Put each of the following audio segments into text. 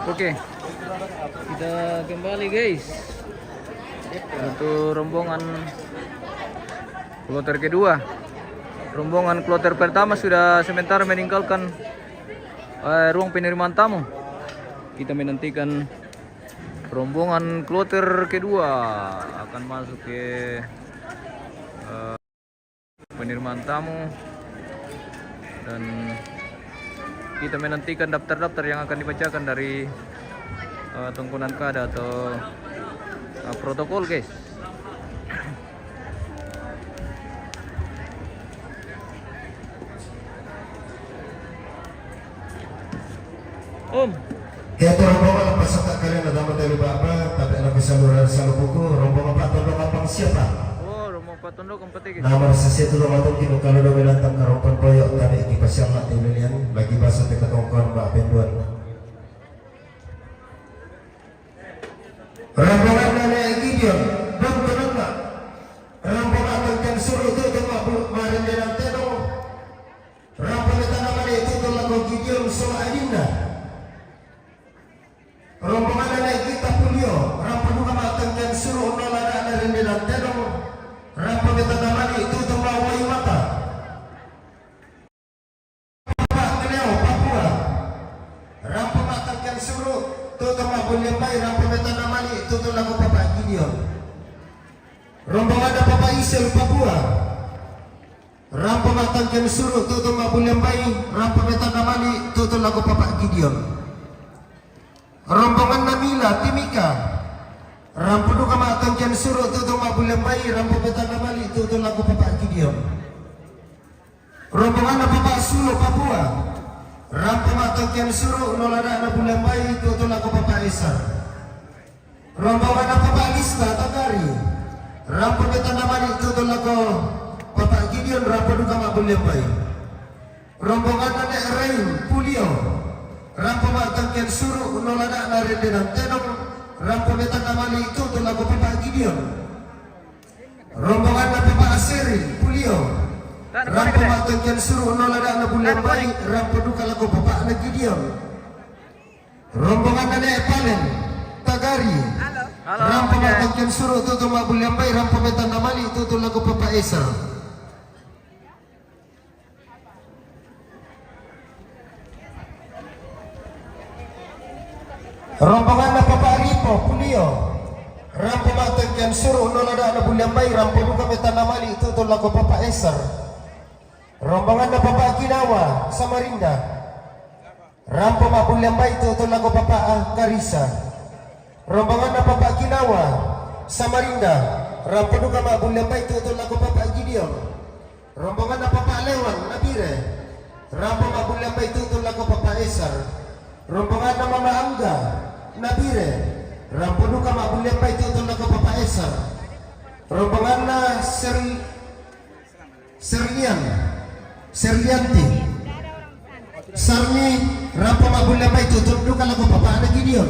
Oke, kita kembali guys untuk rombongan kloter kedua. Rombongan kloter pertama sudah sementara meninggalkan ruang penerimaan tamu. Kita menantikan rombongan kloter kedua akan masuk ke penerimaan tamu, dan kita menantikan daftar-daftar yang akan dibacakan dari tongkonan kada atau protokol guys. Om, Ito rombongan pasok kalian ada materi apa tapi anak saluran salubuku rombongan Pak Tondo kapang siapa? oh rombongan Pak Tondo keempat guys. Nama sesitu rombongan kini kalau do melantang karopan boyok tadi di pasar mak lilian lagi bahasa dekat tongkon Mbak Penduan. Rombongan nenek Gideon, dong tenang Mbak. Rombongan tengkan suruh itu tengok marin dengan tenong. Rombongan tanaman itu tolak Gideon soal adinda. Rombongan nenek kita pulio, rampun juga matengkan suruh nolada dari dan tenong. Rampun kita damani itu tengok wai mata. Pak Keleo, Papua. Rampun matengkan suruh tu tengok bulimbai rampun kita damani itu tu lagu Bapak Gideon. Rombongan ada Bapak Isel Papua. Rampun matengkan suruh tu tengok bulimbai rampun kita damani itu tu lagu Bapak Gideon. Rombongan Namila Timika rampu duka matangkian suruh tutung mabulang bayi rampu betang namali tutung lagu Bapak Gideon. Rombongan Bapak Sulu Papua rampu matangkian suruh nolada na bulang bayi tutung lagu Bapak Esar. Rombongan Bapak Lista Tagari rampu betang namali tutung lagu Bapak Gideon rampu duka mabulang bayi. Rombongan Nenek Rain Pulio rampu matangkian suruh nolada na rendenan tenong rampu betang namali itu tu lagu Bapak Gideon. Rombongan Bapak Aseri Pulio rampu matangkian suruh nolada na bulan baik rampu duka lagu Bapak Gideon. Rombongan Nenek Palen Tagari rampu matangkian suruh tu tu bulan baik rampu betang namali itu tu lagu Bapak Esa. Rombongan Bapak Ripo Pulio rampu matangkian suruh nolada na bulan bayi rampu duka betang namali itu tu lagu Bapak Eser. Rombongan Bapak Kinawa Samarinda rampu bulan bayi itu tu lagu Bapak Karisa. Rombongan Bapak Kinawa Samarinda rampu duka bulan bayi itu tu lagu Bapak Gideon. Rombongan Bapak Lewan Nabire rampu bulan bayi itu tu lagu Bapak Eser. Rombongan Mama Angga Nabire rampu duka mabulian pa itu tunda ke Bapak Esa. Rombongan na Serlianti Sarni rampu mabulian pa itu tunda ke Bapak Gideon.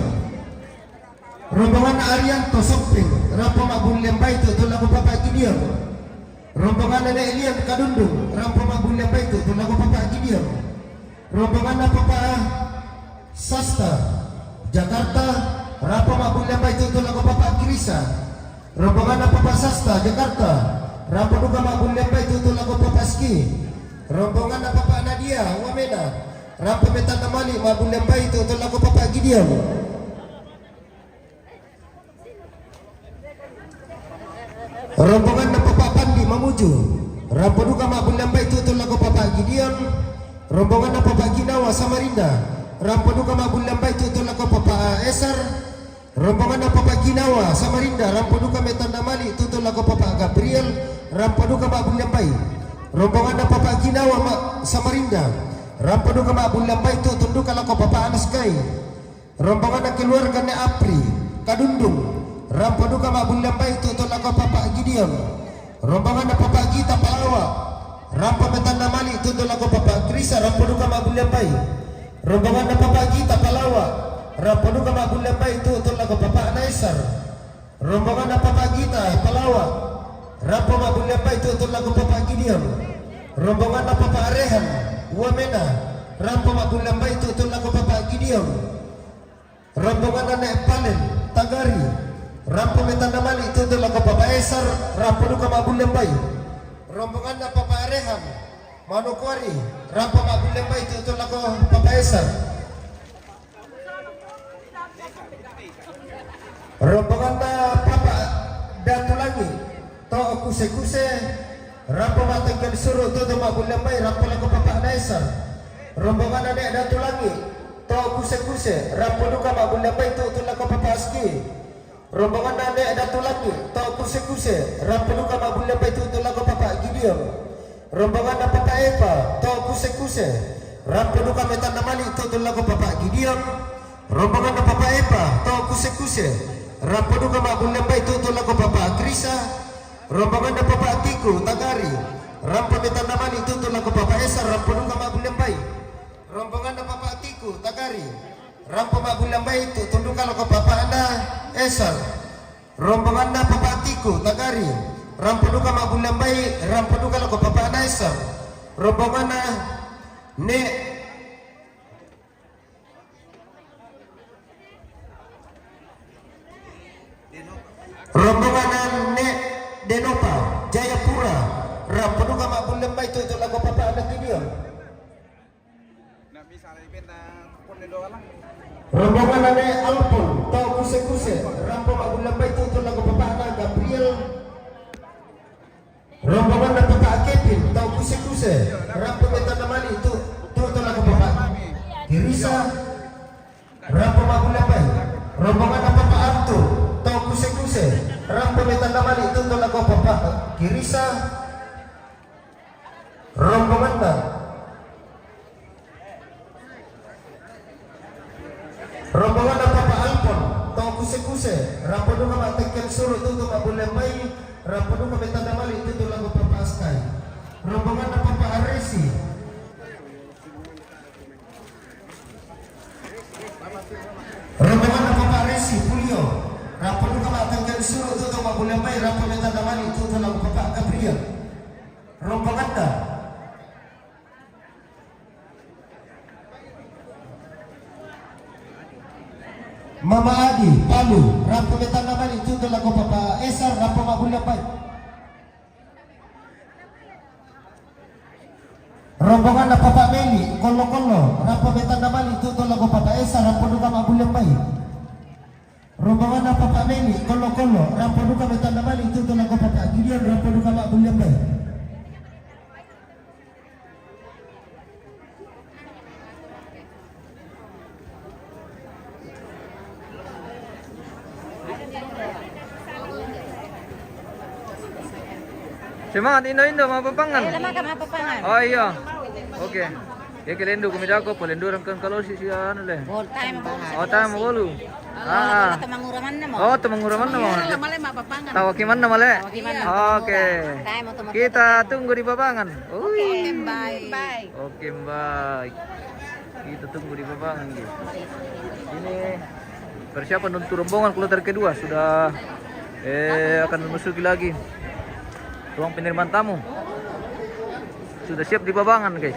Rombongan na Arianto Soping rampu mabulian pa itu tunda ke Bapak Gideon. Rombongan na Elian Kadundung rampu mabulian pa itu tunda ke Bapak Gideon. Rombongan na Bapak Sasta Jakarta rampu mabulian pa itu lagu Bapak Kirisa. Rombongan Bapak Sasta Jakarta rampu duka mabulian pa itu lagu Bapak Ski. Rombongan Bapak Nadia Wamena rampu betang namali mabulian pa itu lagu Bapak Gideon. Rombongan Bapak Pandi Mamuju rampu duka mabulian pa itu lagu Bapak Gideon. Rombongan Bapak Ginawa Samarinda rampu duka mabulian pa itu lagu Bapak Eser. Rombongan Bapak Ginawa Samarinda rampu duka betang namali itu lagu Bapak Gabriel rampu duka mabulian pa. Rombongan Bapak Ginawa Samarinda rampu duka mabulian pa itu tunduka lagu Bapak Anaskai. Rombongan keluarga ne Apri Kadundung rampu duka mabulian pa itu lagu Bapak Gideon. Rombongan Bapak Gita Palawa rampu betang namali itu lagu Bapak Krisa rampu duka mabulian pa. Rombongan Bapak Gita Palawa rampu duka mabulian pa itu lagu Bapak Naisar. Rombongan Bapak Gita Palawa rampu mabulian pa itu lagu Bapak Gideon. Rombongan Bapak Rehan Wamena rampu mabulian pa itu lagu Bapak Gideon. rombongan anak Palen, Tagari, rampo metanda mali tutu lagu Bapak Esar, rampo duka mabul lembai, rombongan na Bapak Arehan, Manokwari, rampo mabul lembai tutu lagu Bapak Esar, rombongan na Bapak Datulangi, to kuse-kuse, rampo matengkan suruh tutu mabul lembai, rampo lagu Bapak Esar, rombongan anak Datulangi, to kuse-kuse, rampo duka mabul lembai tutu lagu Bapak Aski, rombongan anak Datu lagi, to kuse-kuse, rampo duka mabul lembai tutu lagu Bapak Gideon, rombongan na Bapak Eva, to kuse-kuse, rampo duka metanda mali tutu lagu Bapak Gideon, rombongan na Bapak Eva, to kuse-kuse, rampo duka mabul lembai tutu lagu Bapak Krisa, rombongan na Bapak Tiku Tagari, rampo metanda mali tutu lagu Bapak Esa, rampo duka mabul lembai, rombongan na Bapak Tiku Tagari, rampo mabul lembai tutu duka lagu Bapak Anda Esar, rombongan na Bapak Tiku Tagari, rampo duka mabul lembai, rampo duka lagu Bapak Anda Esar, rombongan na ne rombongan na ne Denopa Jayapura, rampo duka mabul lembai tutu lagu Bapak Anda Gideon, rombongan ane Alpon, tau kuse-kuse, rampo mabul lembai tutu lagu Bapak Ana Gabriel, rombongan na Bapak Kevin, tau kuse-kuse, rampo metanda mali tutu lagu Bapak Girisa, rampo mabul lembai, rombongan na Bapak Arthur, tau kuse-kuse, rampo metanda mali tutu lagu Bapak Girisa, rombongan na rombongan na Bapak Alpon, tau kuse-kuse, rampo duka matekkan suruh tutu mabul lembai, rampo duka metanda mali tutu lagu Bapak Askai, rombongan na Bapak Aresi, rombongan na Bapak Aresi Pulio, rampo duka matekkan suruh tutu mabul lembai, rampo metanda mali tutu lagu Bapak Gabriel, rombongan na Mama Adi, Palu, rampo metanda mali tutu lagu Bapak Esar, rampo mabul lembai, rombongan na Bapak Meli, Kolo-Kolo, rampo metanda mali tutu lagu Bapak Esar, rampo duka mabul lembai, rombongan na Bapak Meli, Kolo-Kolo, rampo duka metanda mali tutu lagu Bapak Gideon, rampo duka mabul lembai, Semangat Indo-Indo mapapangan. Ay, lama ka mapapangan. Oh iya. Oke. Ya kelendo kumida ko polendo ram kan kalau si ano le. All time bahay. Oh tama bolu. Ah. Tumanguraman na mo. Oh tumanguraman na mo. Mali mapapangan. Tawakiman na mali. Tawakiman na. Oke. Time mo Kita tunggu di Babangan. Okay, bye. Bye. Oke, baik. Kita tunggu di Babangan gitu. Ini persiapan untuk rombongan kloter kedua sudah akan memasuki lagi ruang penerimaan tamu. Sudah siap di Babangan, guys.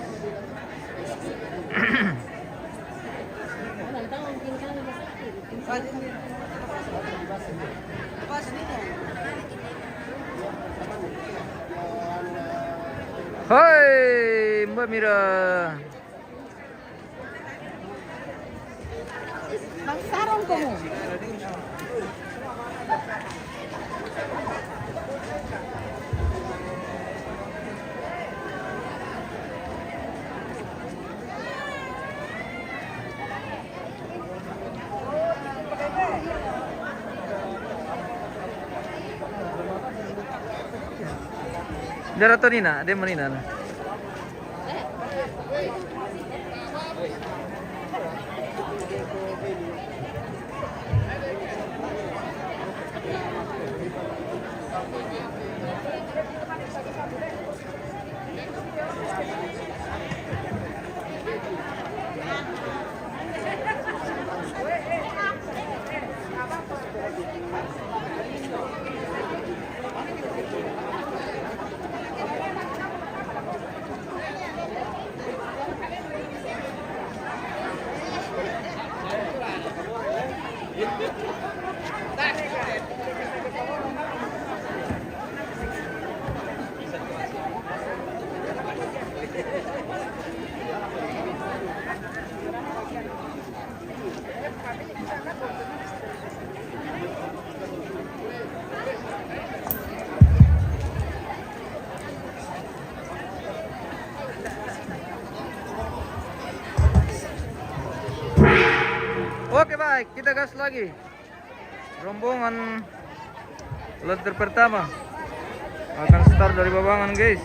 Hai, Mbak Mira. Magsarong ko mo. Darato nina, ada manina. Oke baik, kita gas lagi. Rombongan kloter pertama akan start dari Babangan guys.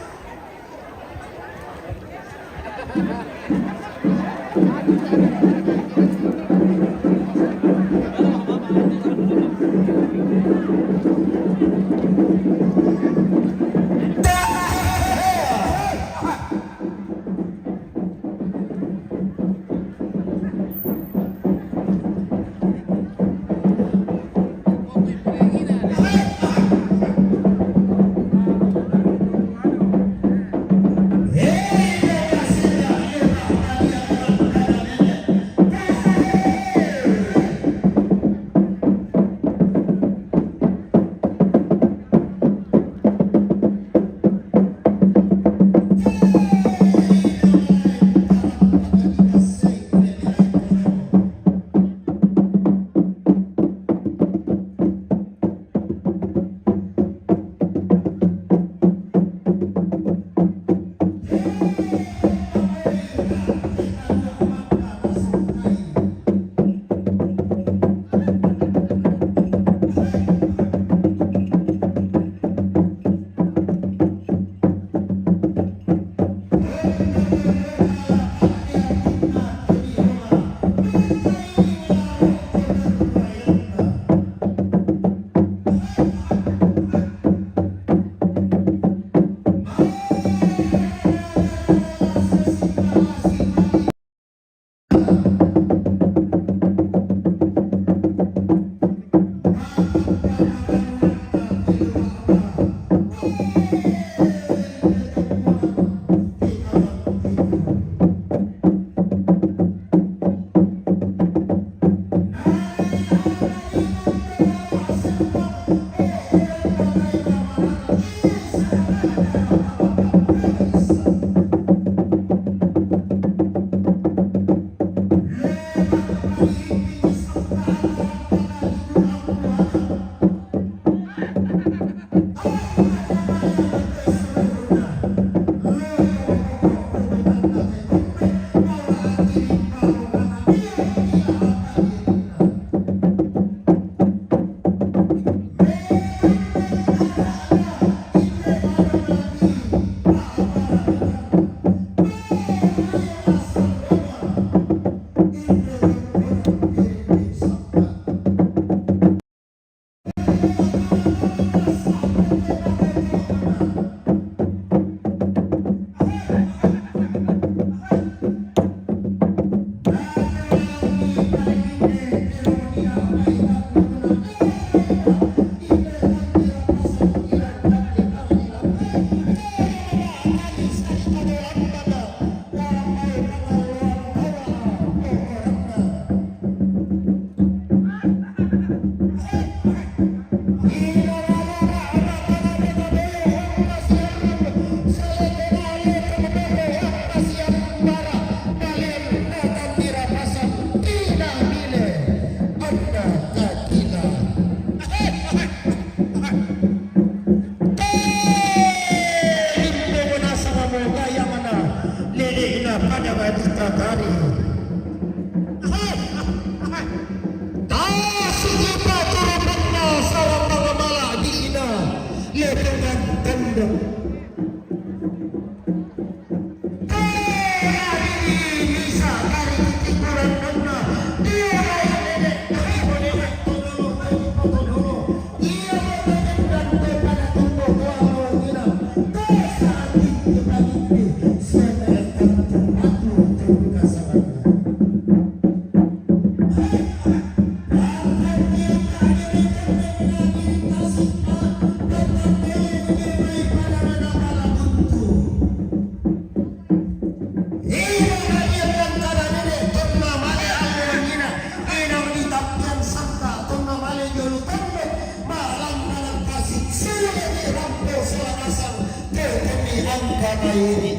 Rairi.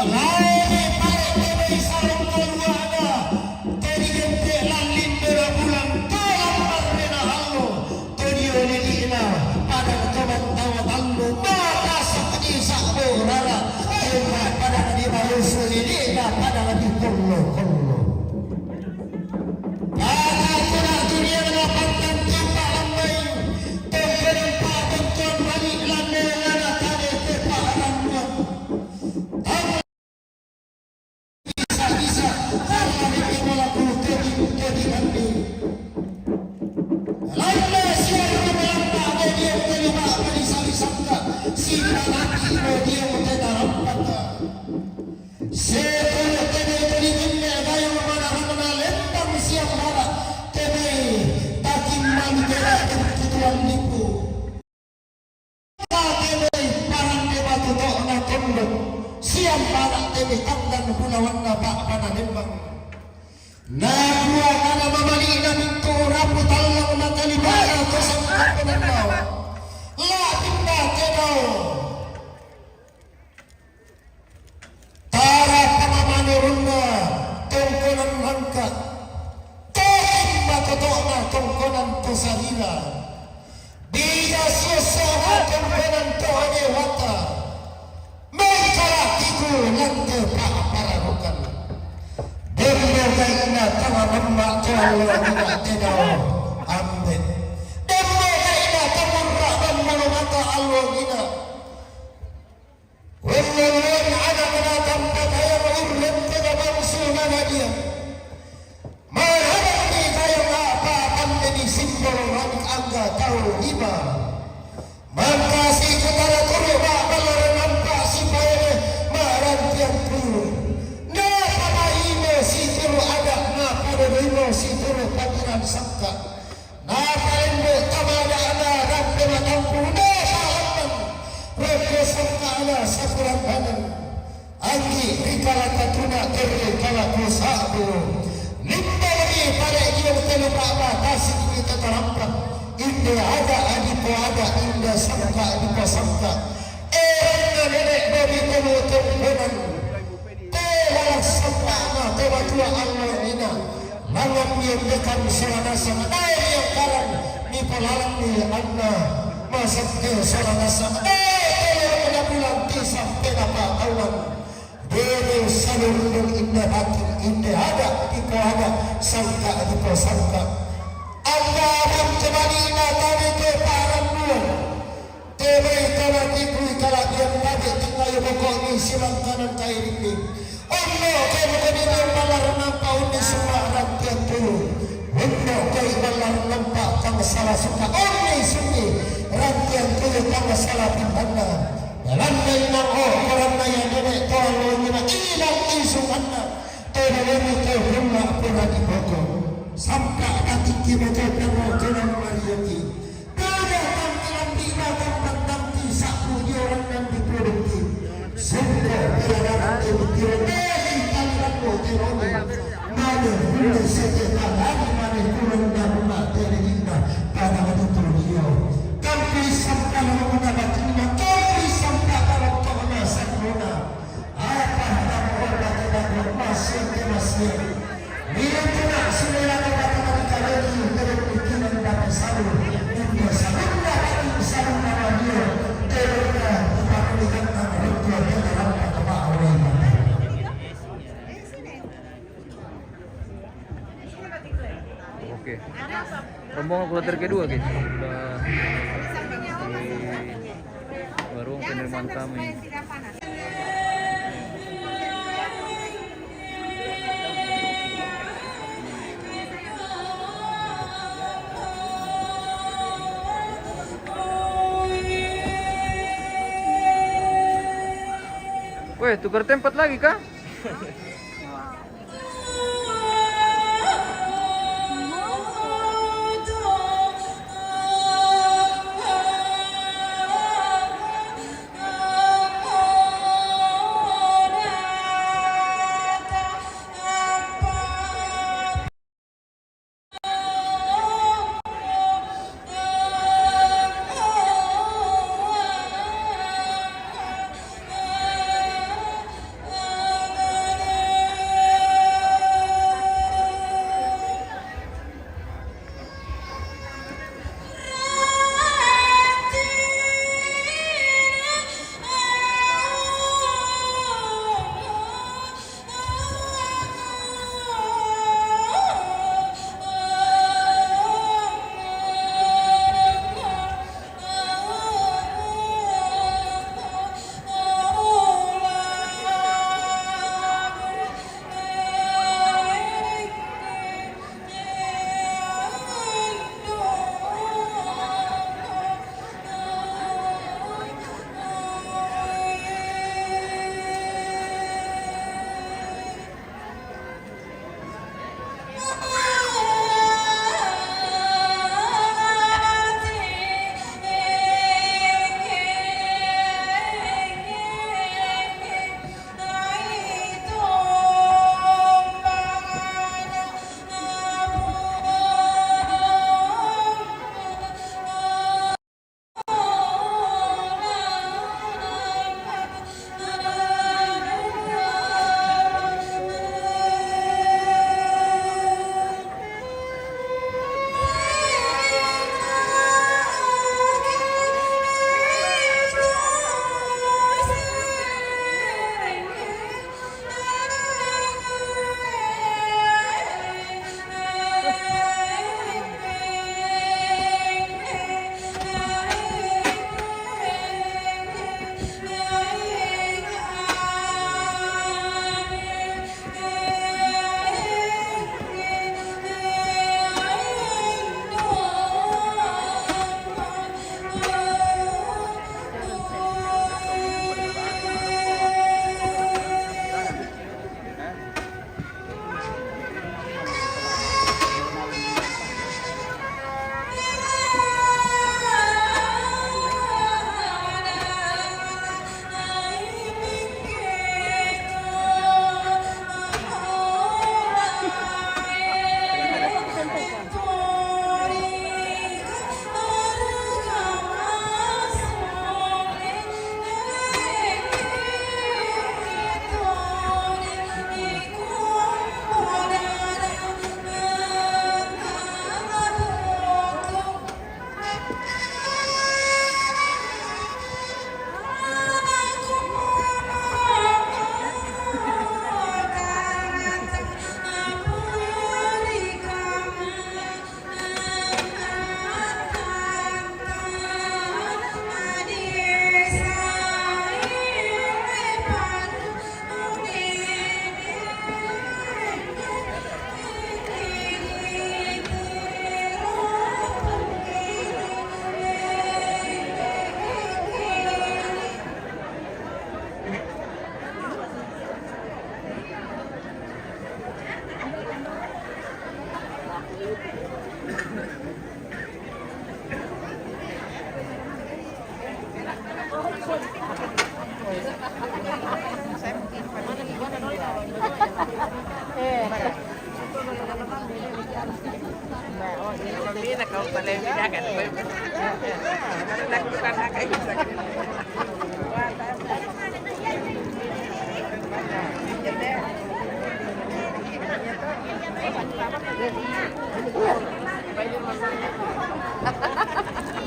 Alai pare sarung keluarga dari gente lalin bulan talam marina hallo todio lelina pada kawan tawa hallo mata sakti sakbo rara pada di balu lelina pada di kollo kollo pada tidak dunia mendapatkan kita lambai tenggelam pada tuan balik lande lana tade tepa alamnya bisa karena dia melaku jadi nanti landa siapa melamba dia terima bisa sila lagi dia tidak rampat sekolah tene gaya mana lembang siang mana tene takim mani kera tuan nipu tene parang deba tutok na kondok siang mana tene tanggan pulawan na pak pana lembang na dua kana mamali na minto rapu talang na kalibaya kosong kapanan mau la tinda kedau tara pamamanurunna tongkonan hangka tohimba totokna tongkonan tosahila dia susaha tongkonan tohane wata mengkala tiku lante pakapararukan demo kaina tawa lamba jauh tidak tidak ambet demo kaina tamurra dan malumata alwagina والله على ما تنبت يوم كذا مرسوما نبيا ما هدني كيما فأمني سنبر من أنجا توهبا من كاسي كتر كربا بلر من كاسي فاير ما رنتيان كرو نا فمايمو سيتر أدا نا فرميمو سيتر فمران سبتا نا فرمو تمانا أنا ربنا تنبو نا فأمن ربنا سبتا على سفرا badan anggi rikala katuna terre kala kusabu nimbali pada dia terlupa batasi kita terampak inda ada adipo ada inda sangka adipo sangka nenek dari temu tempenan telah sempana tewa tua Allah ina malam yang dekat selana sama yang kalang ni pelalang ni anna masak ke selana sama bulan sampai apa awan dari seluruh indah hati indah ada itu ada sangka itu sangka Allah mencemari tadi ke paran bulan tebai kalau tipu kalau dia tadi tinggal pokok ni silang kanan kain ini Allah kalau dia malah nampak ini semua rantian dulu Allah kalau malah nampak kamu salah suka ini sunyi rantian dulu kamu salah pindahnya Landa inang karena yang nenek tolong ina ilang isu anna tena lemu terhumma pura di boko sampai nanti kita terhumma dengan mariyati kada tampilan tiba tempat nanti sapu di orang yang diproduktif semua berada di pikiran dari taliran motor mana boleh setelah lagi mana kurang dan rumah terhingga pada waktu dia tapi sampai mendapat ini masih bila tidak selera kata-kata kalian terpikiran dan selalu dunia sabunda dan sabunda radio teruslah dipakai dengan radio dalam kata awal. Oke. Rombongan kloter kedua guys. Sudah di warung penerimaan tamu. Weh, tukar tempat lagi kah?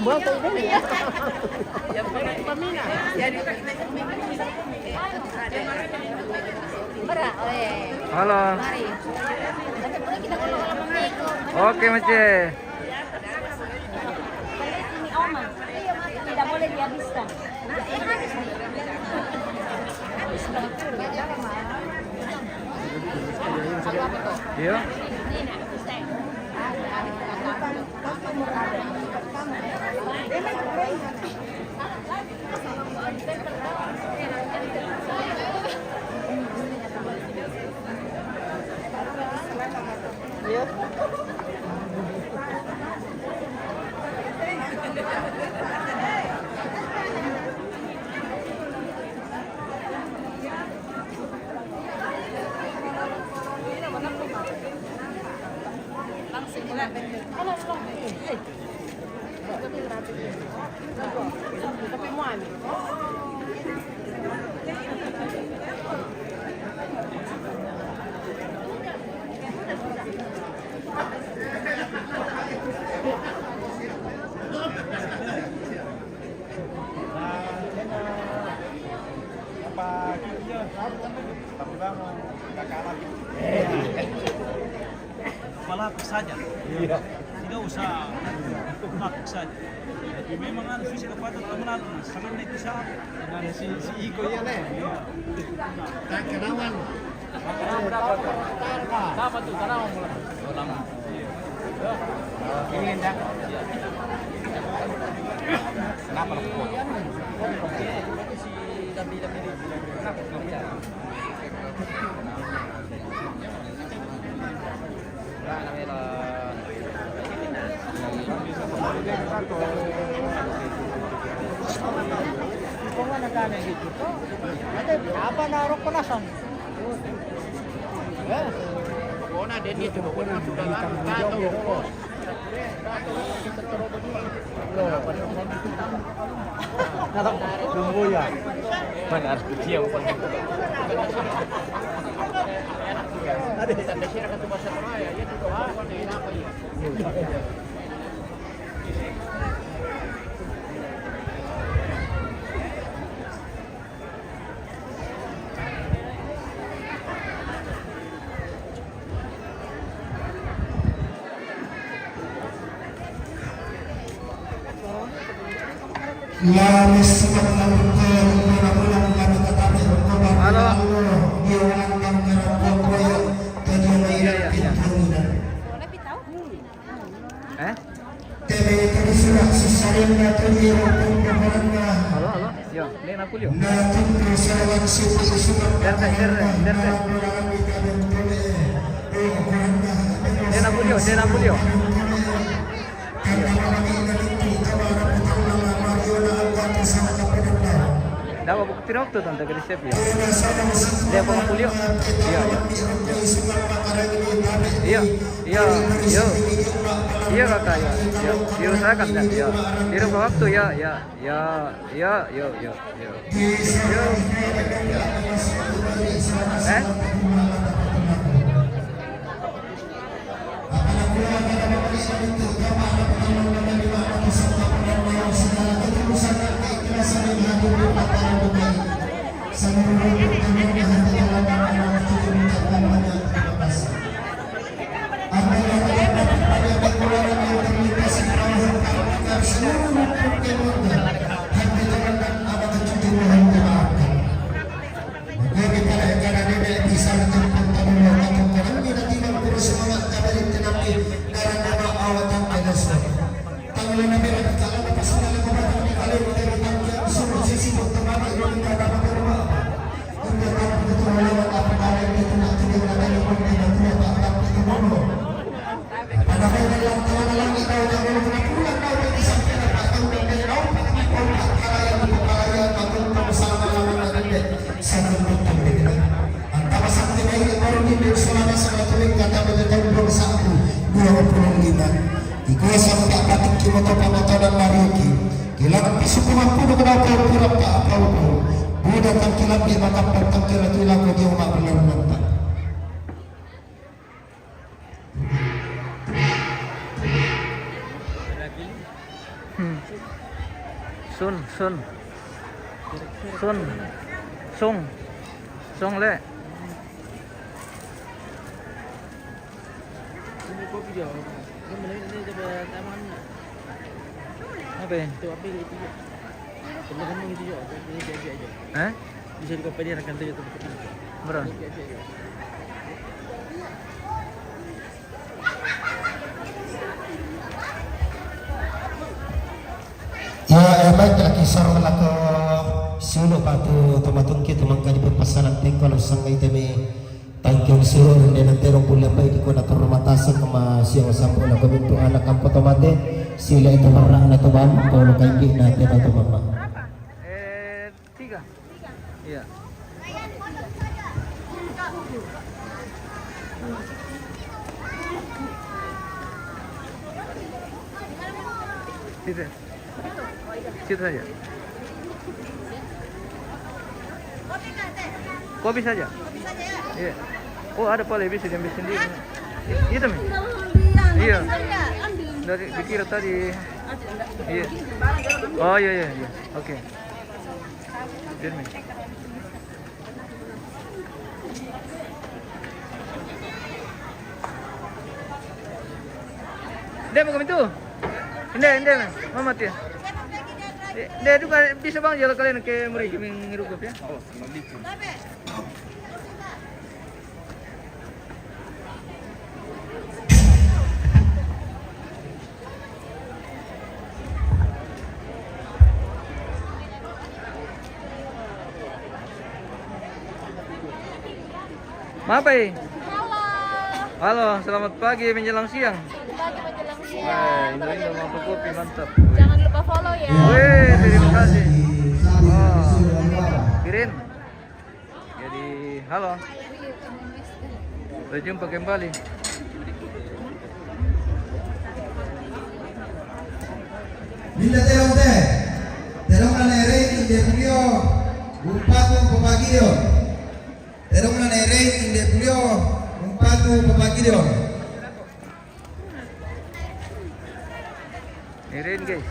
Boto ini ya. Bara, Halo. mari. Kita kalau mengiko. Oke, Mace. Ini Oma. Tidak boleh dihabiskan. Iya. Malapit saja. Tidak usah malapit saja. Jadi memang ada fisik kuat atau menatu. Sangat naik bisa. Ada si Iko ya nih. Tak kenawan. Berapa tuh kenawan mulai? Lama. Ini enggak. Kenapa lu? Si Dabi kenapa bicara? Apa naruh penasan? Corona dia coba corona sudah tahu. Tunggu ya. Mana harus diam. Ada di tanda share ke bahasa Maya, ya itu apa nih apa ya? Halo. Eh? Halo, halo. Yo, ini aku yo. Den aku yo. Dapat bukti waktu tante ke chef ya. Dia pengapulio. Iya, iya. Iya, iya, iya. Iya kakak ya. Ya, diusahakan ya. Ya. Di waktu ya, ya, ya, ya, yo, yo, yo. Yo. Eh? Iko sampai batik kimoto pamoto dan mariuki. Kilang pisukuman puno kenapa pura pa apaupo. Buda tangkilan di makap tangkira kilang ko di umak berlalu. Sun Song le. Ini kopi dia. Ini coba taman. Apa ya? Itu apa itu? Teman gitu juga. Ini dia aja. Eh? Bisa di kopi dia akan tanya tuh. Beran. Ya, baik kisah melaka sulu patu tomatun kita mangkali berpasanan tengkol sangai teme tangkil suruh dan terong pula baik di kota termatasan kema siang sampo na bentuk anak kampo tomate sila itu marang na toban kalau kaigi na teba to mama. 3. Iya. Situ saja. Kopi saja. Iya. Oh, ada pala bisa diambil sendiri. Itu mi. Iya. Dari dikira tadi. Iya. Oh iya. Oke. Biar mi. Dia mau kami tu. Hindi, mama tiya. Hindi, itu bisa bang jalan kalian ke mereka mengirup ya? Oh, semalikin. Mapai. Halo, selamat pagi menjelang siang. Wah, Indo mampu kopi mantap. Jangan lupa follow ya. Wih, terima kasih. Kirin. Jadi, halo. Berjumpa kembali. Bila terong na nereng inde pulio umpatu papagio. Terong na nereng inde pulio umpatu papagio. Kirin guys.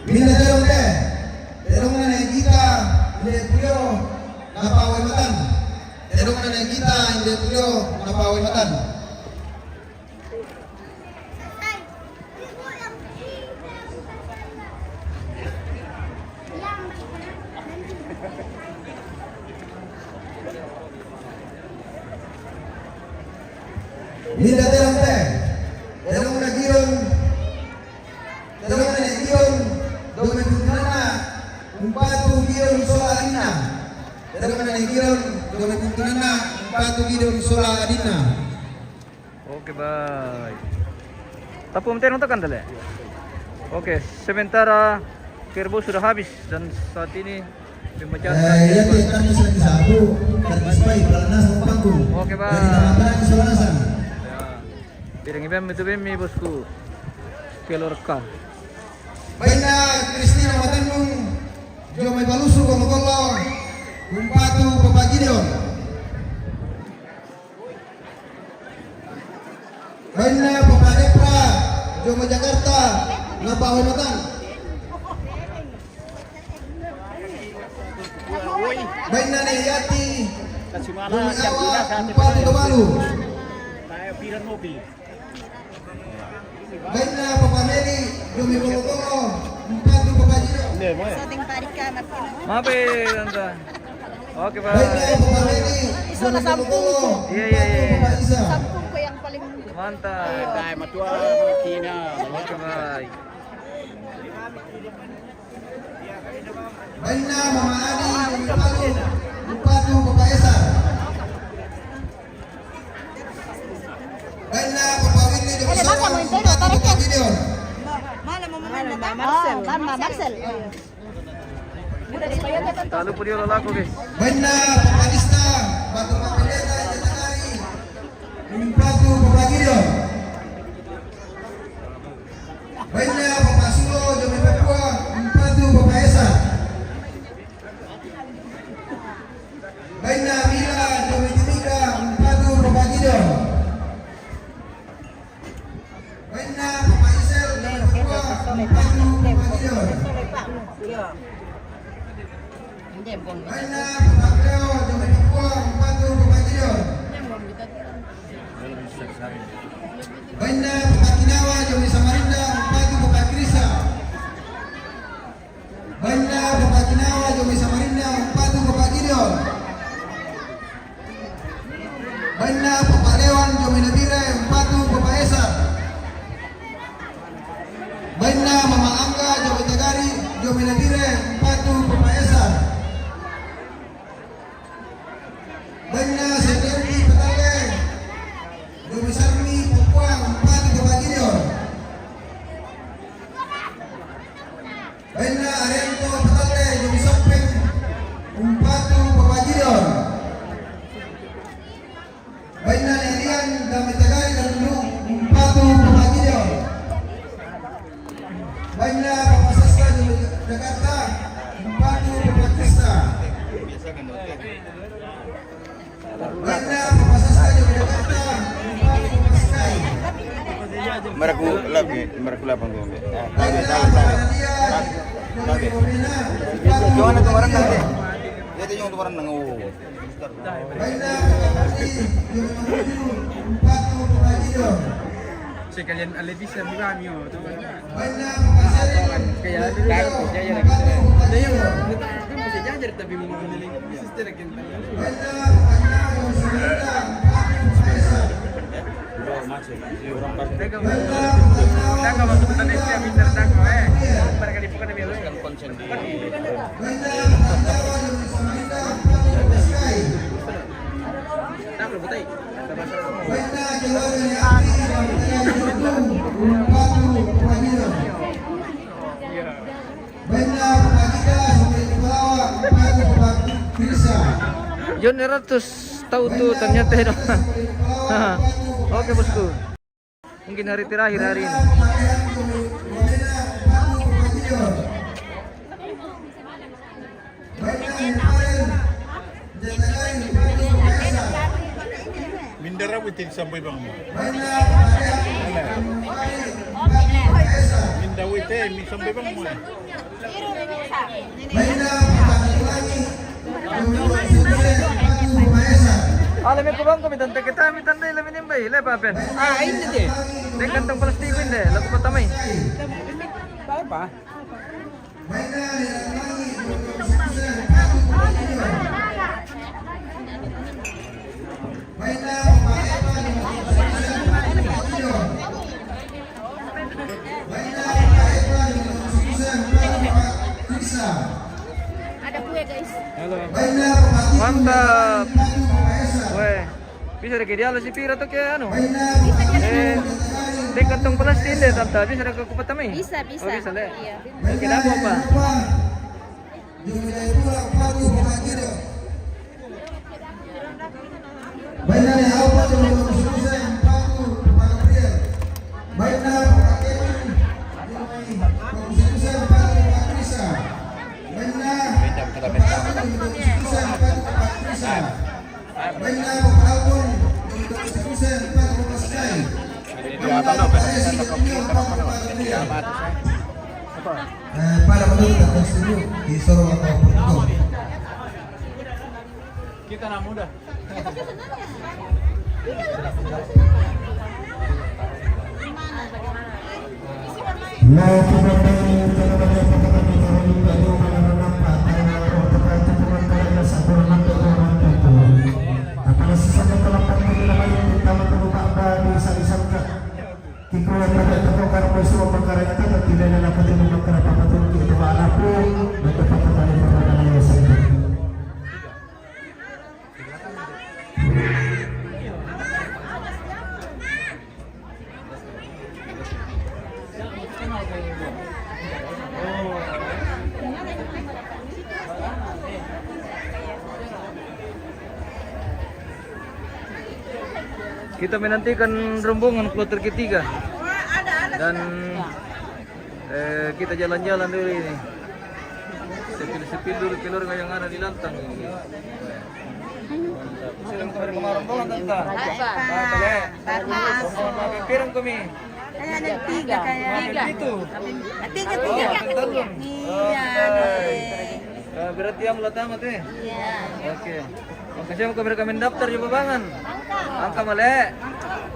Bila terong na negita inde pulio napawai matan. Terong na negita inde pulio napawai matan. Linda terong na giron domen kuntunana umpatu giron sola adina terong na giron domen kuntunana umpatu giron sola adina. Oke, baik. Tapum terong tekan dale. Oke, sementara kerbau sudah habis dan saat ini pembacaan Ya kami lagi satu terpispai pelanas pangku. Oke, Bang. Dari Tamangan Solanasan. Pirang ibang itu bemi bosku. Kelorka. Baina Kristina Matanung jo may balusu kolo umpatu papagideon. Baina papadepra jo may Jakarta ngapaway matan. Baina ni Yati Kasimana siap juga saat umpatu kebalu. Tayo piran mobil. Baina papameli jo may kolo umpatu papagideon. Maaf tante. Oke, Pak. Baina papameli Iso na sampung. Iya. Sampung ko yang paling Mantap. Tayo matua Cina. Oke, baik. Baina Mama Ani umpatu papaesa. Baina papameli jo may umpatu papagideon. Mama Marcel. Udah supaya kita Lalu pudio lalako guys. Baina papadista batu papeleta jatangari. Umpatu Bapak Gideon. Baiknya Bapak Sulo Jomai Papua, Umpatu Bapak Esa. Baiknya Mila Jomai Timika, Umpatu Bapak Gideon. Baiknya Bapak Isel Jomai Papua, Umpatu Bapak Gideon. Baiknya Bapak Leo Jomai Papua, Umpatu Bapak Gideon. Baiknya Bapak Kinawa Jomai Samarinda, Umpatu Bapak Krisa. Baiknya Bapak Kinawa Jomai Samarinda, Umpatu Bapak Gideon. Baiknya Bapak Lewan Jomai Nabire, Umpatu Bapak Esa. Baiknya Mama Angga Jomai Tagari, Jomai Nabire, Umpatu Bapak Esa. Baiknya Sedendi Petale Jomai Sarmi Papua, Umpatu Bapak Gideon. Baiknya Arianto Petale Jomai Sopeng, Umpatu Bapak Gideon. Baiknya Nelian Damai Tagari dan Dulu, Umpatu Bapak Gideon. Baiknya Bapak Sastra Jomai Jakarta, Umpatu Bapak Krista. Baiknya Bapak Sastra Jomai Jakarta, Umpatu Bapak Sky. Mereku lapang tuh. Baiknya Bapak Nadia Jomai Komina, Umpatu Jangan itu Bapak orang Gideon. nanti. Dia tuh yang orang nangu. Baiknya Bapak Budi Jomai Mamuju, Umpatu Bapak Gideon. Sekalian alibisa di kami oh. Baiknya Bapak Sheryl Kaya Jomai takut Mamuju, jaya Umpatu lagi. Bapak Ada yang Gideon. kan bisa jajar tapi mau meneling sister lagi. Baiknya Bapak Kinawa Jomai Samarinda, Umpatu Bapak Esa. Teka Baiknya Bapak Kinawa Teka masuk ke Indonesia minta teko Barangkali bukan demi lu. Baiknya Bapak Jawa Jomai Samarinda, Umpatu Bapak Sky. Nak betai. Baiknya Jawa Jomai Api Jomai Tagari Umpatu Bapak Gideon. Baiknya Bapak Gida Jomai Pelawa, Umpatu Bapak Krisa. Yon 100 tahu tuh ternyata itu. Oke bosku. Mungkin hari terakhir hari ini. Mindara witin sampai bang mo. Minda witin mi sampai bang mo. Alam mo bang kami tante kita mi tante lamin yung bay le papen. Ah, ini deh. Dek kantong plastik hindi lagu patamay. Apa? Ada kue guys. Mantap. Weh, bisa deh dia si Pira tuh kayak anu. Dek kantong plastik deh tante bisa deh ke patamay. Bisa, bisa. Oh, bisa le. Iya. Kita mau apa? Para menurut studio di Solo atau Kita nak muda. kita menantikan rombongan kloter ketiga. Dan kita jalan-jalan dulu ini. Sepil-sepil dulu keluarga yang ada di lantang ini. Silang kepada rombongan tante. Boleh. Pirang kami. Ada tiga kayak. Itu. Tiga. Iya. Berarti yang mulat amat eh. Iya. Oke. Makasih mau kabar kami daftar ya babangan. Angka male.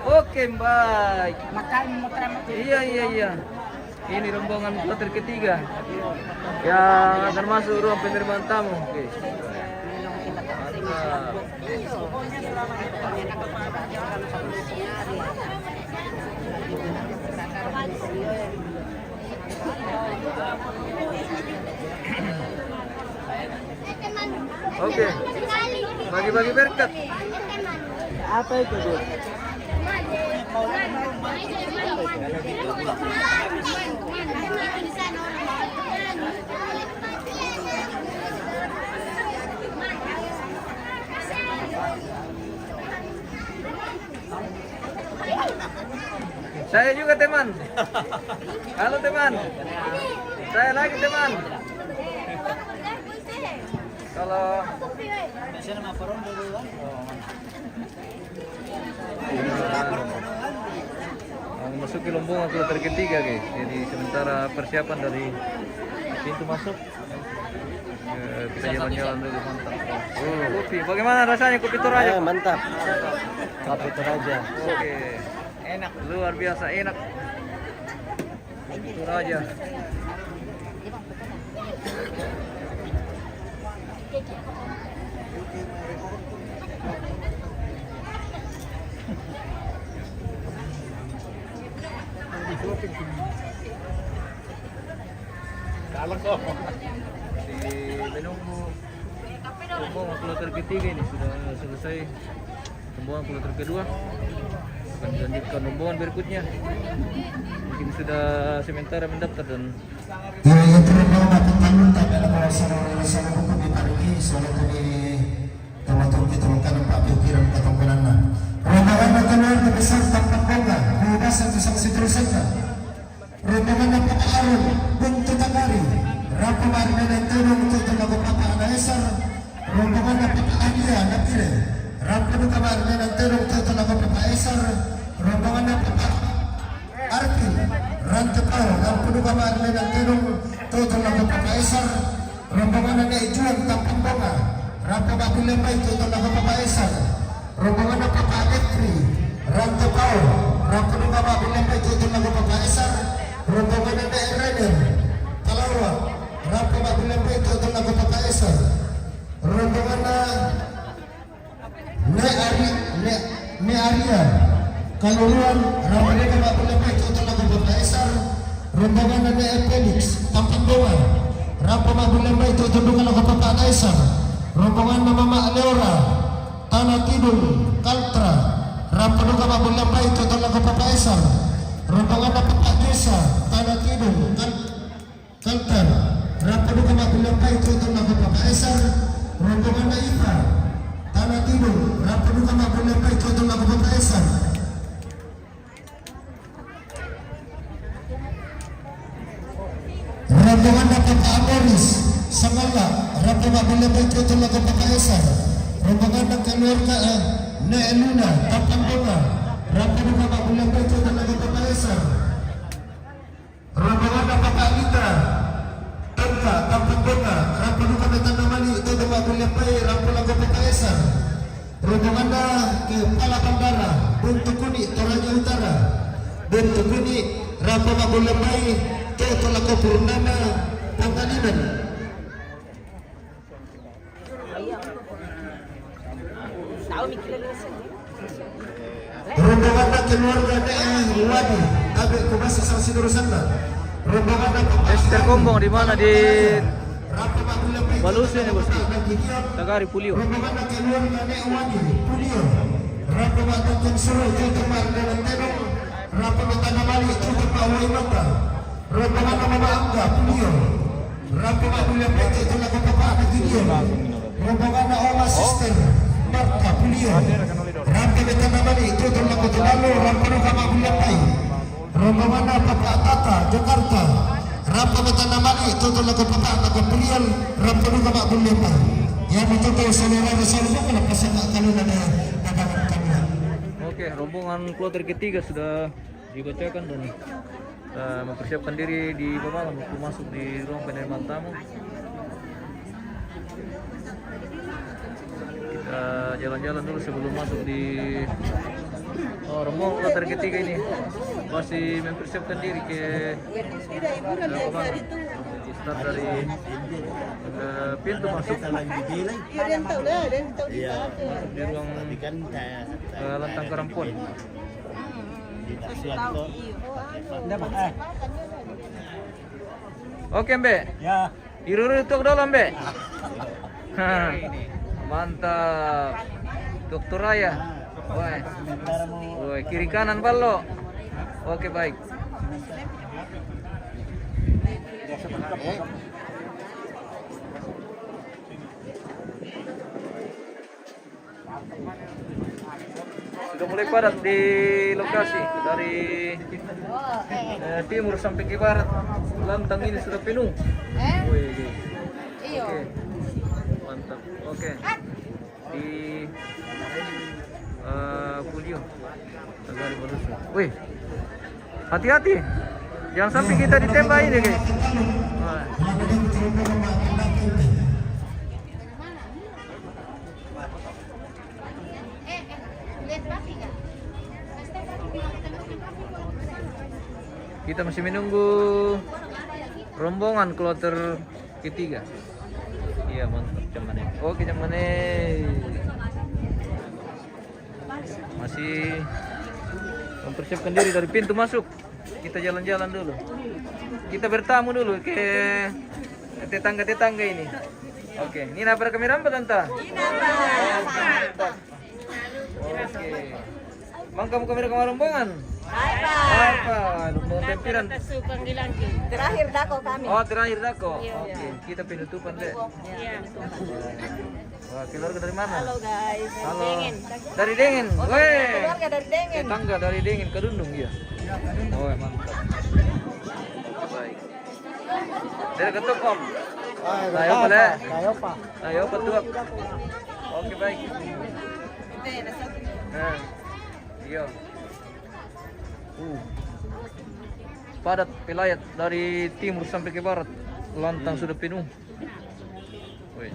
Oke, baik. Makan motor. Iya. Ini rombongan kloter ketiga yang akan masuk ruang penerimaan tamu. Oke. Mantap. Oke. Bagi-bagi berkat. Apa itu, Bu? Saya juga teman. Halo teman. Saya lagi teman. Kalau memasuki rombongan kloter ketiga guys. Jadi sementara persiapan dari pintu masuk kita jalan-jalan dulu mantap. Kopi, bagaimana rasanya kopi Toraja? Mantap. Kopi Toraja. Oke, enak, luar biasa enak. Kopi Toraja. Menunggu rombongan kloter ketiga ini sudah selesai. Rombongan kloter kedua akan dilanjutkan rombongan berikutnya. Mungkin sudah sementara mendaftar dan rombongan dapat arun bentuk tagari rapo marina dan turun untuk telaga papa anaesar rombongan dapat adia napire rapo duka marina dan turun untuk telaga papa esar rombongan dapat arti rantepau rapo duka marina dan turun untuk telaga papa esar rombongan ada ijuan tampang bonga rapo babi lembai untuk telaga papa esar rombongan dapat agetri rantepau rapo duka babi lembai untuk telaga papa esar rombongan ada Raden Talawa Rapo Babilampai itu adalah kota Kaisar rombongan Ne Arya Kaluluan rombongan Babilampai itu adalah kota Kaisar rombongan ada Felix Tampang Doa Rapo Babilampai itu adalah kota Kaisar rombongan Mama Leora Tanah Tidul Kaltra Rapo Babilampai itu adalah kota Kaisar rombongan dapat Desa Tanah Tidul Kaltar Rampadu Kama Bulampai itu adalah Bapak Kaisar rombongan Naifa Tanah Tidul Rampadu Kama Bulampai itu adalah Bapak Kaisar rombongan dapat Amoris Samala Rampadu Bulampai itu adalah Bapak Kaisar rombongan keluarga Neeluna Tampang Bola Rampadu Kama Bulampai itu adalah Bapak Kaisar rombongan dapat Alita Tengka Tampang Bola Rampadu Kama Tanda Mali itu adalah Bulampai Rampadu Bapak Kaisar rombongan ke Kepala Bandara Bentuk Kuning Toraja Utara Bentuk Kuning Rampadu Bulampai itu adalah Purnama Pangkalinan rombongan keluarga Wadi Abek Kubasa Sanksi Durusana rombongan terkombong di mana di Balusi ini bos. Tagari Pulio. rombongan keluarga Wadi Pulio rombongan Tanjung Suruh Jotemar dan Tenong rombongan Tanah Mali Cukup Awai Mata rombongan Mama Angga Pulio rombongan Bulan Peti Tula Bapak Gideon rombongan Oma Sister Marta Pulio rombongan beta namani tutul lagu tulalu rampanu kama bulampai. Rombongan Bapak Tata Jakarta. Rampa beta namani tutul lagu Bapak lagu pilihan rampanu kama bulampai. Yang betul saudara Rasulullah kalau pasang kalau ada dagangan kami. Oke, rombongan kloter ketiga sudah dibacakan dan mempersiapkan diri di bawah untuk masuk di ruang penerimaan tamu. Kita jalan-jalan dulu sebelum masuk di rombongan kloter ketiga ini masih mempersiapkan diri ke start dari pintu masuk di ruang lantang Karampon. Oke Mbe, Ya. iru-iru dulu Mbe. Mantap, Dokter Raya. Woi, kiri kanan balo. Oke baik. Sudah mulai padat di lokasi dari timur sampai ke barat. Lantang ini sudah penuh. Wih, oke, mantap. Oke, di Pulio Negari Manusia. Wih, hati-hati, jangan sampai kita ditembak ini guys. Wah. Kita masih menunggu rombongan kloter ketiga. Iya mantap Jamane. Oke Jamane. Masih mempersiapkan diri dari pintu masuk. Kita jalan-jalan dulu. Kita bertamu dulu ke tetangga-tetangga ini. Oke, ini apa kamera apa tante? Oke. Mang kamu kamera rombongan? Apa? Rombongan tempiran. Terakhir dako kami. Oh, terakhir dako. Oke, kita penutupan deh. Wah, keluarga dari mana? Halo guys. Halo. Dari Dengin. Weh. Keluarga dari Dengin. Tetangga dari Dengin ke Dundung ya. Oh, mantap. Baik. Dari ketuk Om. Ayo pala. Ayo petuak. Oke baik. Nah, iya. Padat pelayat dari timur sampai ke barat. Lantang sudah penuh. Woi.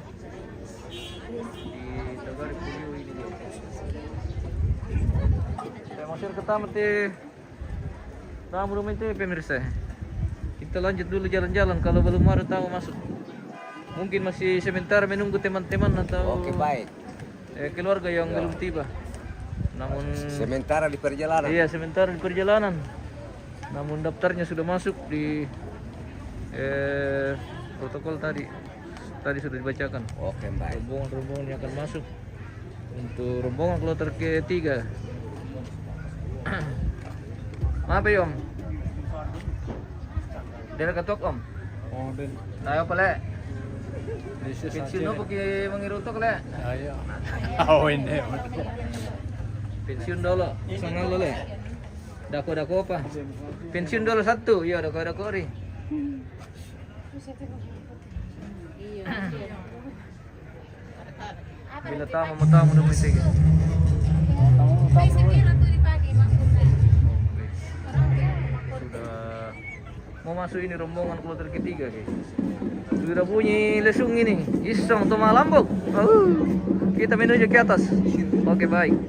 Di Tegari Pulio ini dia. Saya masih ke tamat tamu rumah itu pemirsa. Kita lanjut dulu jalan-jalan kalau belum ada tamu masuk. Mungkin masih sebentar menunggu teman-teman atau keluarga yang belum tiba. Namun Sementara di perjalanan. iya sementara di perjalanan. Namun daftarnya sudah masuk di protokol tadi sudah dibacakan. Oke, baik. Rombongan yang akan masuk untuk rombongan kloter ketiga. Apa ya Om? Dari ketok Om. Oh, dan Tayo pala. Pensiun mo pag mangiruto kala. ayo. Oh, hindi. Pensiun dulu. Sangal dulu. Dako pa. Pensiun dulu satu. Iya, dako ri. Bila tamu na may sige. Sudah mau masuk ini rombongan kloter ketiga guys. Sudah bunyi lesung ini. Isong tumalambok. Kita menuju ke atas. Oke baik.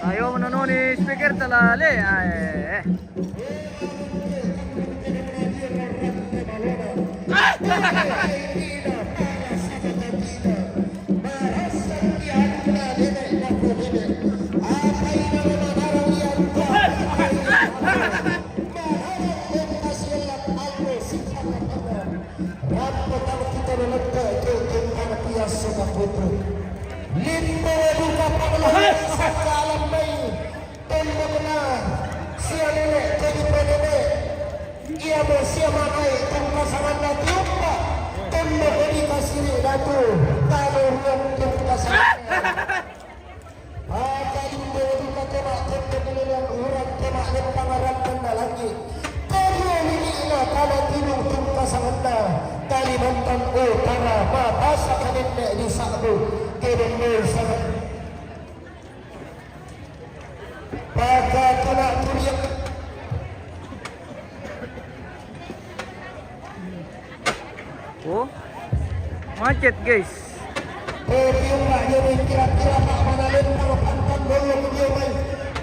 Ayaw menonton di speaker talale. Limbo duka panglahan sa kalamay. Tembok na siya nenek jadi penenek. Ia bersia manai tengkasangan na tiumpa. Tembok di kasih datu. Kalau yang tengkasangan. Maka limbo duka tembak tembok yang urang tembak dan pangaran kena lagi. Kalau ini kalau tinung tengkasangan na. Kalimantan Utara bahasa nenek di Sabtu. Kedua sangat pada tunak turiak Oh, macet guys. Podium lah jadi kira-kira tak mana lempang pantan dulu dia main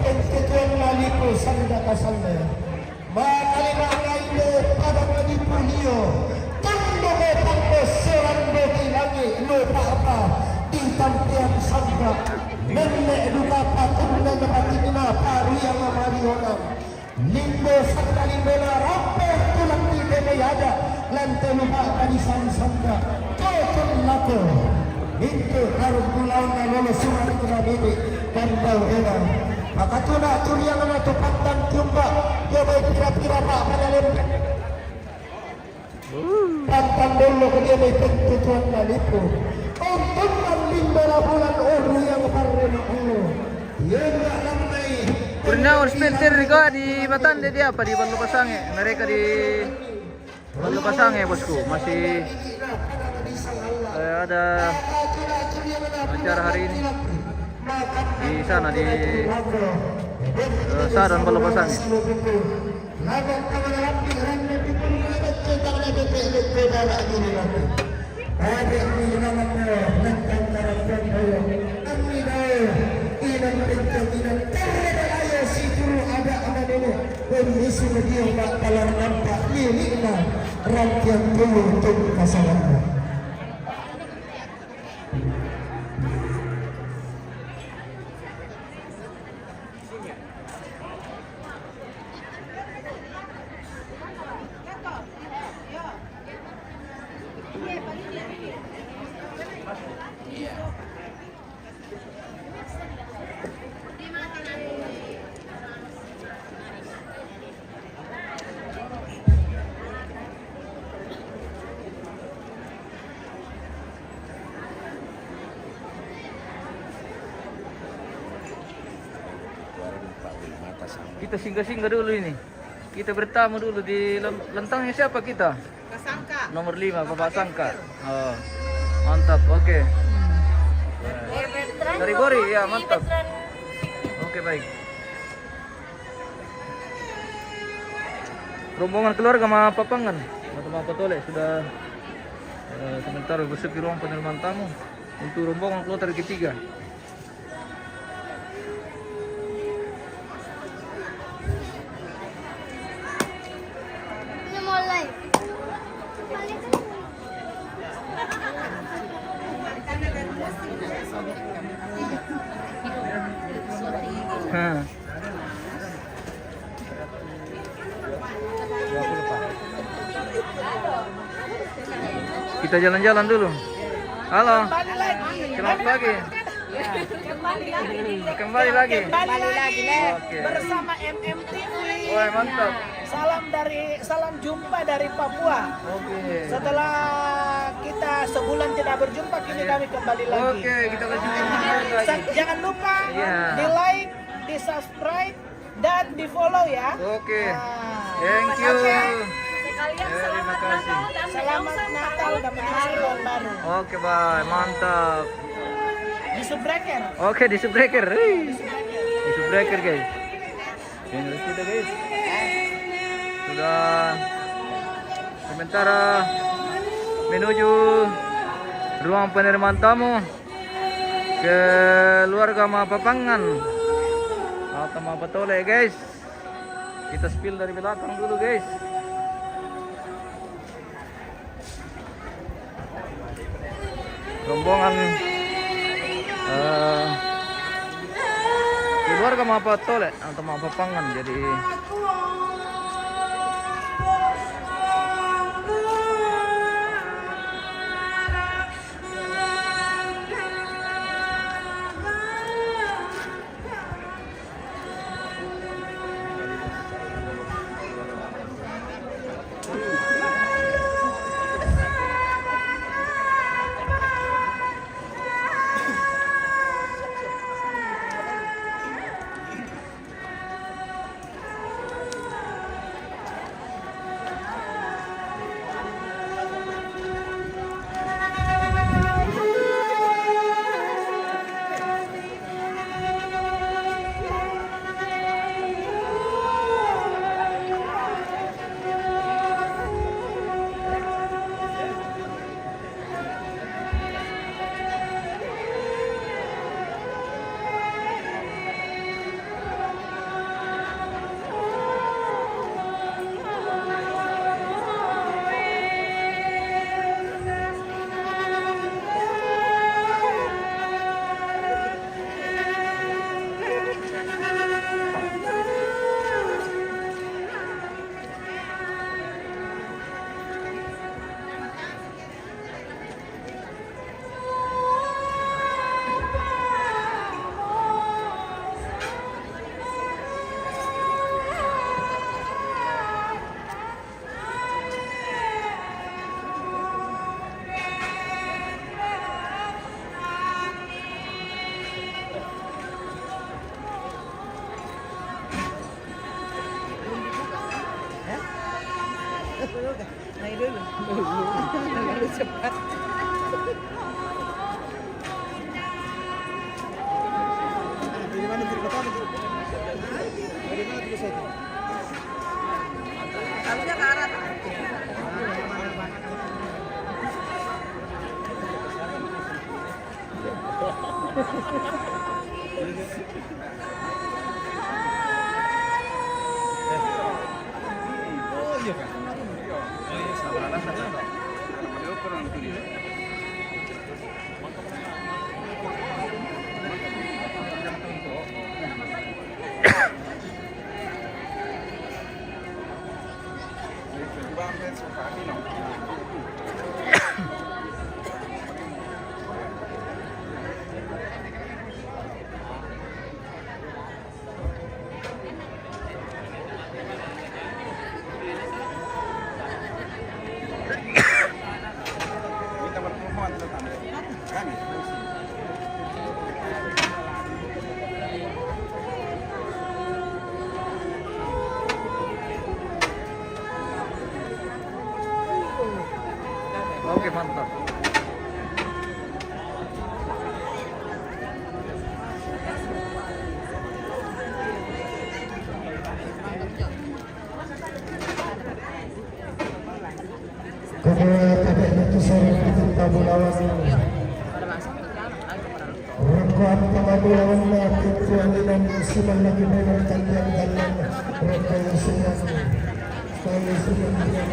konstituen laliku sanda kasanda bakal makai le pada lagi punio tando betang seran beti lagi lo apa di tampian sandra nenek duka patungna napatina paru yang amari orang limbo sandra limbela rampe tulang di ada lantai lupa kadisan sandra kotun lako itu harus pulau na lolo surat kena bebe dan bau enak maka tuna turiang na tupatan tumba dia baik kira-kira pak pada lempang pantang dulu ke dia baik pentutuan nalipu untuk melimbara bulan uru yang parrena ulu yang tak lamai Kurnaon Spencer juga di Batande dia apa di Balupasange. Mereka di Balupasange bosku masih ada acara hari ini di sana di Saran Balupasange. Kondisi dia tak kalah nampak ini rangkaian dulu untuk pasangan. Kita singgah-singgah dulu ini. Kita bertamu dulu di lentangnya siapa kita? Kasangka. Nomor 5 Bapak Sangka. Oh, mantap. Oke. Dari Bori ya, mantap. Oke, baik. Rombongan keluarga sama Papangan atau Pak Tole sudah sementara masuk di ruang penerimaan tamu untuk rombongan kloter ketiga. Kita jalan-jalan dulu. Halo. Selamat pagi. Kembali lagi. Oke. Bersama MMTV. Wah, mantap. Salam jumpa dari Papua. Oke. Setelah kita sebulan tidak berjumpa, kini kami kembali lagi. Oke, kita lanjutkan lagi. Jangan lupa di like, di subscribe, dan di follow ya. Oke. Nah, Thank you. Sekalian Terima selamat kasih. Natal dan Selamat Natal dan menyusul tahun baru. Oke, bye. Mantap. Di Subbreaker. Oke, di Subbreaker. Di Subbreaker, guys. Ini kita, guys. Sudah sementara menuju ruang penerimaan tamu keluarga Mapapangan Atau mga patole guys. Kita spill dari belakang dulu guys. Rombongan keluarga mga patole atau mga papangan jadi Oke, mantap. Kedua kakek itu sering bikin tabu lawan Rekuan tabu lawan ketuan dan siman lagi dengan kalian mereka yang sedang sekali sedang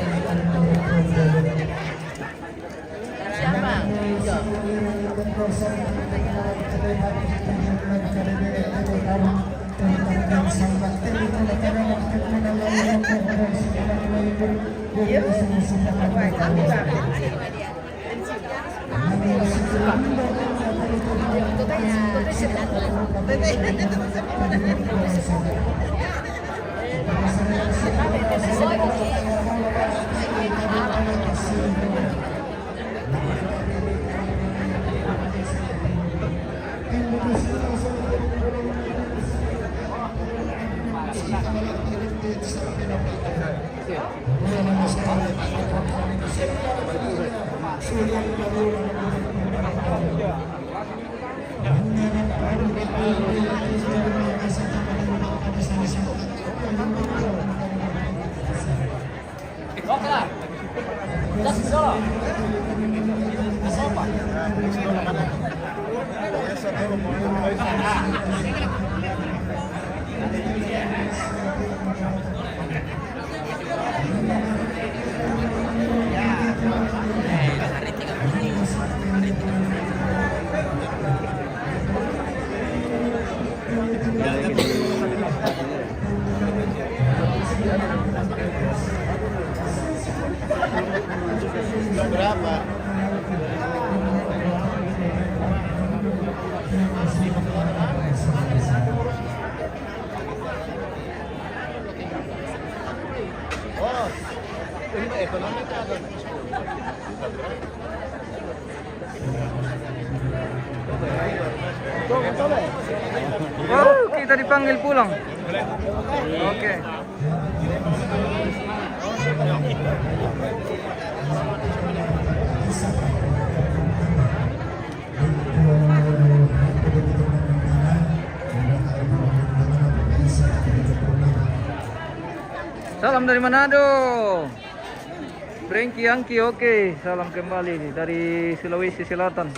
Oh, kita dipanggil pulang. Oke. Salam dari Manado. Frankie Angki, oke. Salam kembali dari Sulawesi Selatan.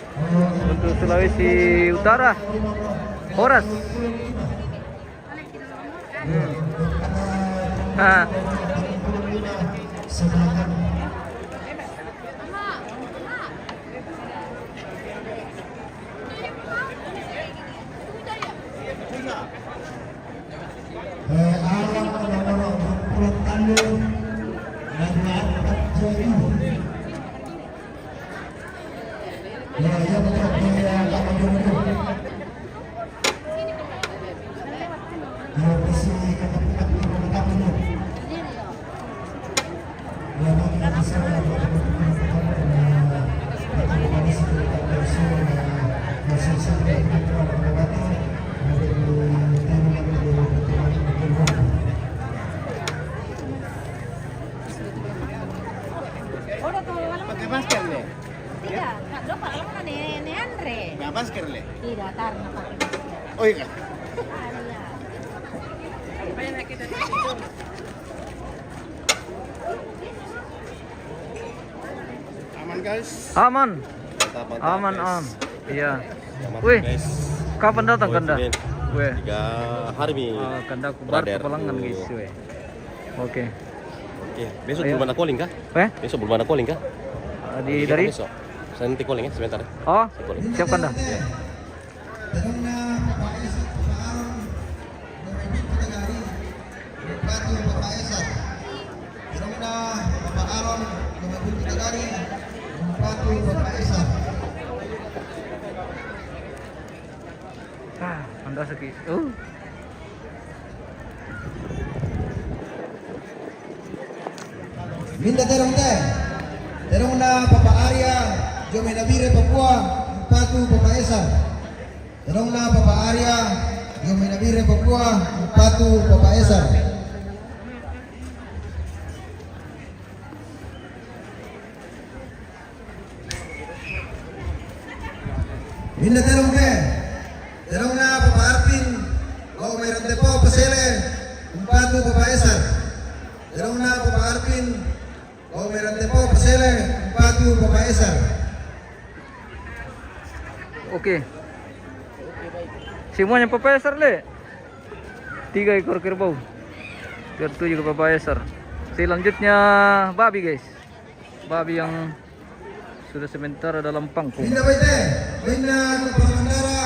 Untuk Sulawesi Utara, Horas. Ah. Pakai masker le? Tidak, Kak Dok, kalau mana ne Andre? Nggak masker le? Tidak, karena pakai masker. Oh iya. Aman guys. Aman. Mantap, Aman, guys. am. Iya. Aman, Wih, guys. kapan datang Kanda? Wih, Weh. 3 hari mi. Kanda kubar Brother. pepelangan guys, weh. Oke. Oke, besok Ayo. belum ada calling kah? Eh? Besok belum ada calling kah? Di dari? Besok. Saya nanti calling ya sebentar. Oh, siap Kanda. Ah, Anda segi. Minda terong teh. Terong na Papa Arya, Jome Nabire Papua, Patu Papa Esa. Terong na Papa Arya, Jome Nabire Papua, Patu Papa Esa. Minda terong teh. Terong na Papa Arpin, Kau Meron Tepo Pasele, Patu Papa Esa. Terong na Papa Arpin, Kau Meron Tepo Pasele, Patu Papa Esa. Oke. Semuanya papayasar le. 3 ekor kerbau. Biar 7 juga papayasar. Selanjutnya babi guys. Babi yang sudah sementara dalam pangkung. Minda baite, minda Kepala Mandara,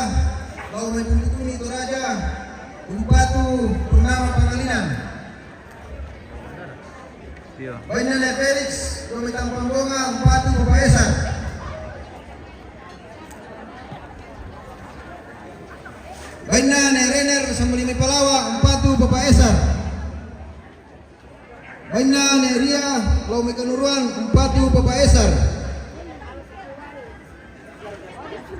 Kau Menundukuni Toraja, Umpatu Purnama Pangalinan. Iya. Baina Le Felix, Kau Metampang Bonga, Umpatu Papa Esa. Baina Ne Renner, Sambalimi Palawa, Umpatu Papa Esa. Baina Ne Ria, Kau Mekanuruan, Umpatu Papa Esa.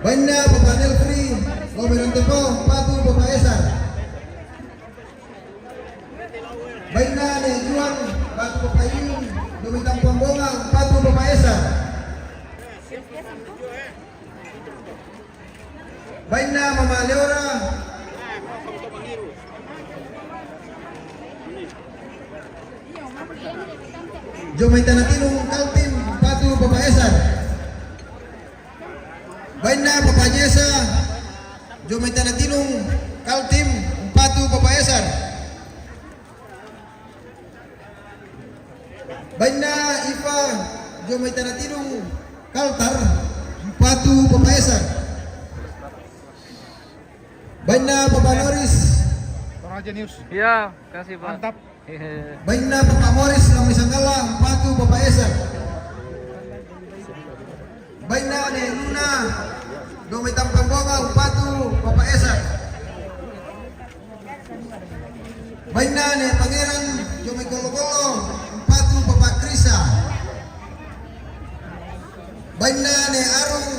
Baina Papa Nelfri, Kau Merantepo, Umpatu Papa Esa. Baina Ne Juan, Batu Papa Yun, Domitang Pambonga, Umpatu Papa Esa. Baina Mama Leora, Jomaitana Tinung, Kaltim, Umpatu Papa Esa. Baina Papa Jesa, Jomaitana Tinung, Kaltim, Umpatu Papa Esa. Baina Iva, Jomaitana Tinung, Kaltar, Umpatu Papa Esa. Baina Papa Noris, Toraja News. Ya, kasih Pak. Mantap. Baina Papa Morris, Kami Sanggala, Umpatu Papa Esa. Baina Ne Luna, Domitang Pambonga, Umpatu Papa Esa. Baina Ne Pangeran, Jomai Golo-Golo, Umpatu Papa Krisa. Baina ne arung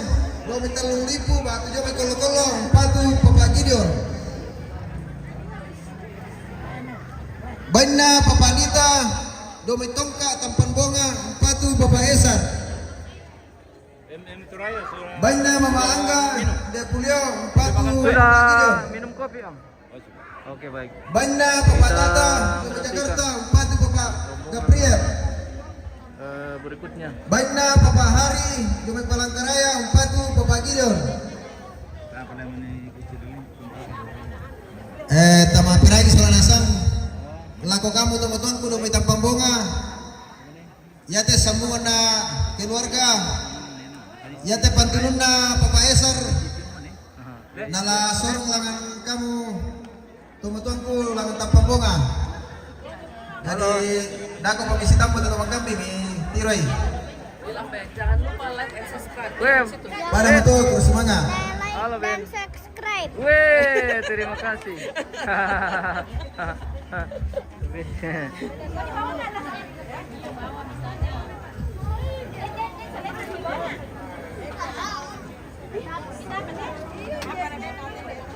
2.000 batu jome kolong-kolong patu Papa Gideon. Baina Papa Anita dome tongka tampan bonga patu Papa Esan. Baina Mama Angga de Pulio patu Papa Gideon. Sudah minum kopi Om? Oke baik. Baina Papa Tata dome Jakarta patu Papa Gabriel. Berikutnya. Baina Papa Hari dome Palangkaraya patu Papa Gideon. Tama pirai Selanasang. Lako kamu teman-temanku dome tampang bonga. Ya teh semua na keluarga. Ya teh pantunun na Papa Esar. Nala sorong langan kamu teman-temanku langan tampang bonga. Jadi dako pemisi tampang teman kami ni Tiroy. Jangan lupa like and subscribe. Pada betul semangat. Halo Ben. Subscribe. Weh, terima kasih.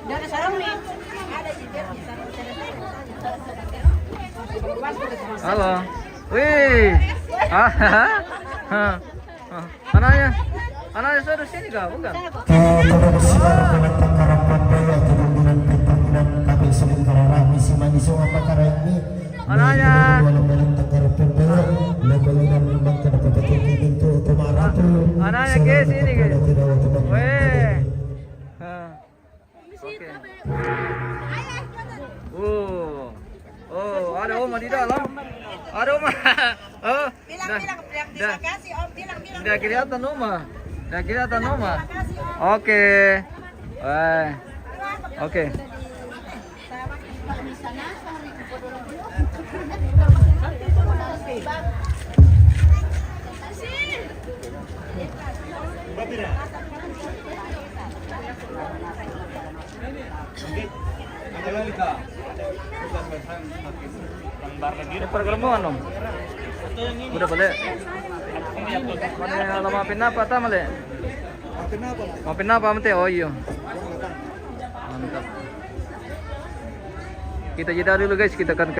Jangan sarung nih. Halo. Wih. Anaknya sudah sini kah? Bukan? Pada bersinar dengan pengharapan daya kemudian kami sementara rami si manis apa karena ini Anaknya. Anaknya ke sini ke. Weh. Oke. Oh, ada Oma di dalam. Ada Oma. Oh, Terima kasih Om. Bilang. udah kelihatan Oma. Udah kelihatan Oma. Oke. Oke. Ini pergelembungan Om. Udah boleh. Mana lama pinapa ta male? Mau pinapa mate? Oh iya. Mantap. Kita jeda dulu guys, kita akan